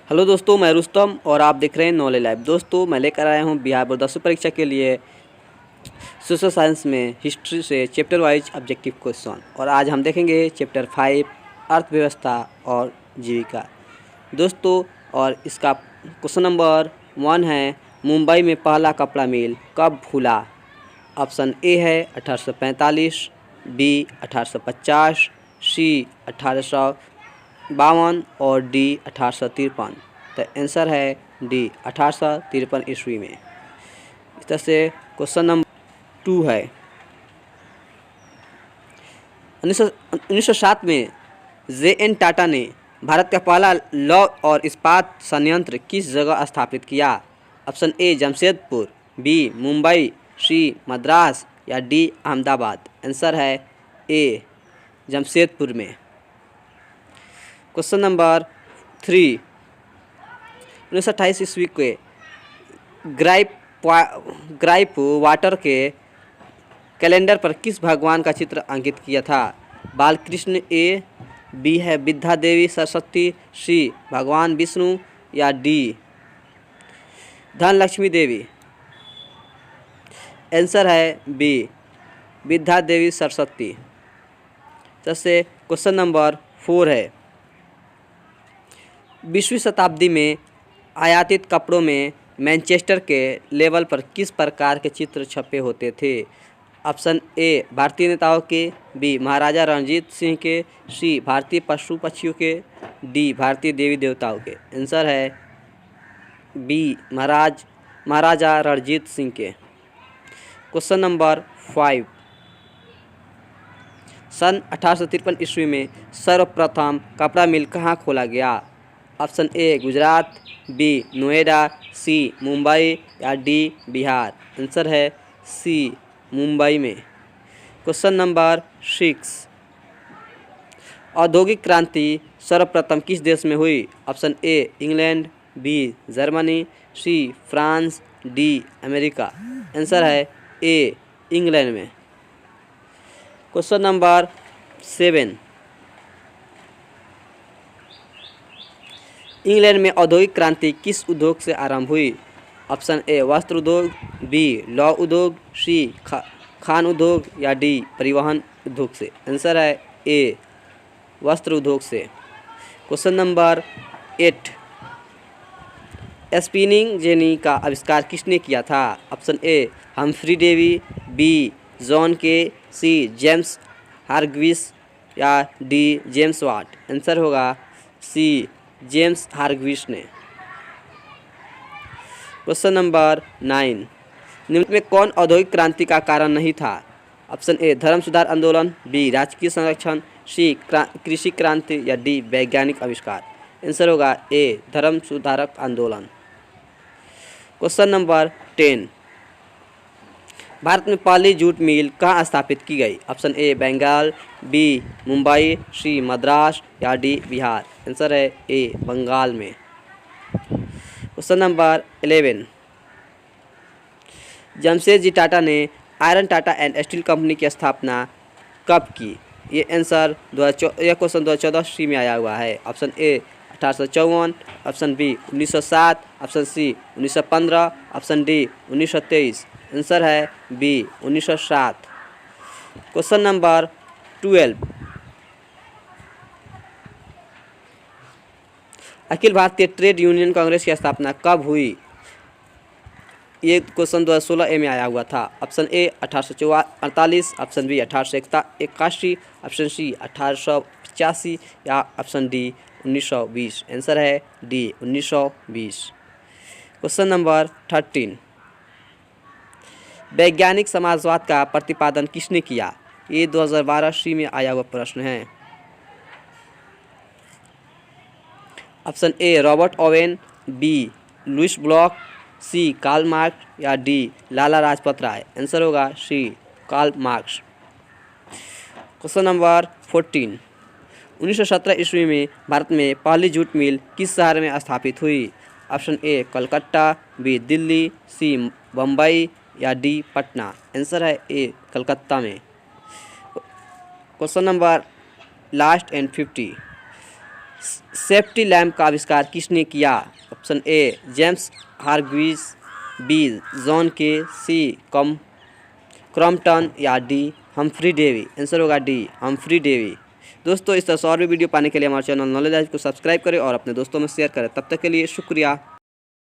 Hello दोस्तों, मैं रुस्तम और आप देख रहे हैं नॉलेज लाइव। दोस्तों, मैं लेकर आया हूं बिहार बोर्ड 10वीं परीक्षा के लिए सोशल साइंस में हिस्ट्री से चैप्टर वाइज ऑब्जेक्टिव क्वेश्चन। और आज हम देखेंगे चैप्टर 5 अर्थव्यवस्था और जीविका। दोस्तों, और इसका क्वेश्चन नंबर 1 है, मुंबई में पहला कपड़ा मिल कब खुला? ऑप्शन ए है 1845, बी 1850, सी 1852 और डी 1853। तो आंसर है डी 1853 ईस्वी में। इस तरह से क्वेश्चन नंबर 2 है, 1907 में जे.एन. टाटा ने भारत का पहला लौह और इस्पात संयंत्र किस जगह स्थापित किया? Option A Jamshedpur, B Mumbai, C Madras या डी अहमदाबाद। आंसर है ए जमशेदपुर में। क्वेश्चन नंबर 3, 1928 ईस्वी के ग्राइप वाटर के कैलेंडर पर किस भगवान का चित्र अंकित किया था? बालकृष्ण, ए, बी है विद्या देवी सरस्वती, सी भगवान विष्णु या डी धनलक्ष्मी देवी। आंसर है बी विद्या देवी सरस्वती। जैसे क्वेश्चन नंबर 4 है, 20वीं शताब्दी में आयातित कपड़ों में मैनचेस्टर के लेवल पर किस प्रकार के चित्र छपे होते थे? ऑप्शन ए भारतीय नेताओं के, बी महाराजा रणजीत सिंह के, सी भारतीय पशु पक्षियों के, डी भारतीय देवी देवताओं के। आंसर है बी महाराजा रणजीत सिंह के। क्वेश्चन नंबर 5, सन 1853 ईस्वी में सर्वप्रथम कपड़ा मिल कहाँ खोला गया? Option A Gujarat, B Noida, C Mumbai या डी बिहार। आंसर है सी मुंबई में। क्वेश्चन नंबर 6, औद्योगिक क्रांति सर्वप्रथम किस देश में हुई? Option A England, B Germany, C France, D America. Answer है ए इंग्लैंड में। क्वेश्चन नंबर 7, इंग्लैंड में औद्योगिक क्रांति किस उद्योग से आरंभ हुई? ऑप्शन ए वस्त्र उद्योग, बी लौह उद्योग, सी खान उद्योग या डी परिवहन उद्योग से। आंसर है ए वस्त्र उद्योग से। क्वेश्चन नंबर 8, स्पिनिंग जेनी का आविष्कार किसने किया था? Option A Humphry Davy, B John Kay, C James हार्ग्विस या डी जेम्स वाट। आंसर होगा सी जेम्स हार्ग्विस ने। क्वेश्चन नंबर 9, निम्न में कौन औद्योगिक क्रांति का कारण नहीं था? ऑप्शन ए धर्म सुधार आंदोलन, बी राजकीय संरक्षण, सी कृषि क्रांति या डी वैज्ञानिक आविष्कार। आंसर होगा ए धर्म सुधारक आंदोलन। क्वेश्चन नंबर 10, भारत में पहली जूट मिल कहाँ स्थापित की गई? Option A Bengal, B Mumbai, C Madras या डी बिहार। आंसर है ए बंगाल में। क्वेश्चन नंबर 11, जमशेदजी टाटा ने iron Tata and steel company की स्थापना कब की? ये आंसर यह क्वेश्चन 2014 ईस्वी में आया हुआ है। Option A 1854, option B 1907, option C 1915, option D 1923। Answer है B 1907। Question number 12, Akhil Bharatiya trade union Congress की स्थापना कब हुई? ये क्वेश्चन 2016 में आया हुआ था। Option A 1848, option B 1881, option C 1885 या ऑप्शन डी 1920। आंसर है डी 1920। क्वेश्चन नंबर 13, वैज्ञानिक समाजवाद का प्रतिपादन किसने किया? ये 2012 ईस्वी में आया हुआ प्रश्न है। Option A Robert Owen, B Louis Blanc, C Karl Marx या डी लाला लाजपत राय। आंसर होगा C Karl Marx. Question number 14, 1917 ईस्वी में भारत में पहली जूट मिल किस शहर में स्थापित हुई? Option A Calcutta, B Delhi, C Bombay या डी पटना। आंसर है ए कलकत्ता में। Question number last and 50, safety lamp का आविष्कार किसने किया? Option A James Hargreaves, B John Kay, C Crompton या डी हम्फ्री डेवी। आंसर होगा डी हम्फ्री डेवी। दोस्तों इस तरह से और भी वीडियो पाने के लिए हमारे चैनल नॉलेज को सब्सक्राइब करें और अपने दोस्तों में शेयर करें। तब तक के लिए शुक्रिया।